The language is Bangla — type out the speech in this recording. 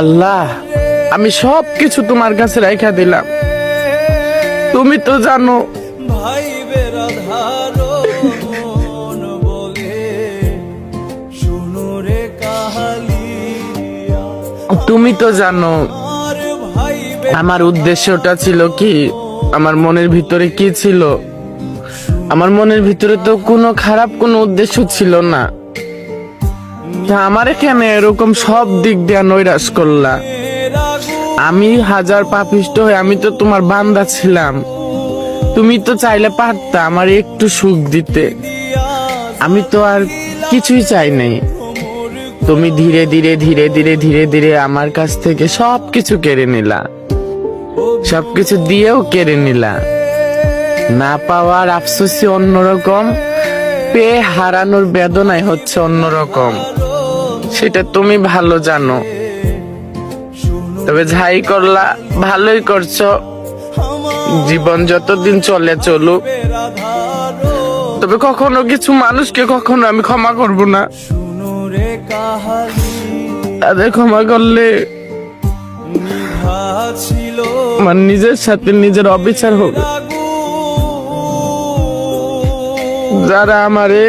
আল্লাহ, আমি সব কিছু তোমার কাছে রাইখা দিলাম। তুমি তো জানো ভাই বেরাধারো মন বলে শুনো রে কাহালিয়া। তুমি তো জানো আর ভাই আমার উদ্দেশ্যটা ছিল কি, আমার মনের ভিতরে কি ছিল। আমার মনের ভিতরে তো কোনো খারাপ কোনো উদ্দেশ্য ছিল না। তা আমার এখানে এরকম সব দিক দিয়ে নৈরাশ করলা। আমি হাজার পাপিষ্ট হয়ে আমি তো তোমার বান্দা ছিলাম। তুমি তো চাইলে পারতা আমার একটু সুখ দিতে। আমি তো আর কিছুই চাই নাই। তুমি ধীরে ধীরে ধীরে ধীরে ধীরে ধীরে আমার কাছ থেকে সবকিছু কেড়ে নিলা, সবকিছু দিয়েও কেড়ে নিলা। না পাওয়ার আফসোসই অন্যরকম, পেয়ে হারানোর বেদনাই হচ্ছে অন্যরকম। সেটা তুমি ভালো জানো। তবে যাই করলা ভালোই করছো। জীবন যতদিন চলে চলুক, তবে কখনো কিছু মানুষকে কখনো আমি ক্ষমা করব না। শুনো রে কাহালি তাদের ক্ষমা করলে নিভা ছিল আমার নিজের সাথে নিজের অবিচার হবে। যারা আমারে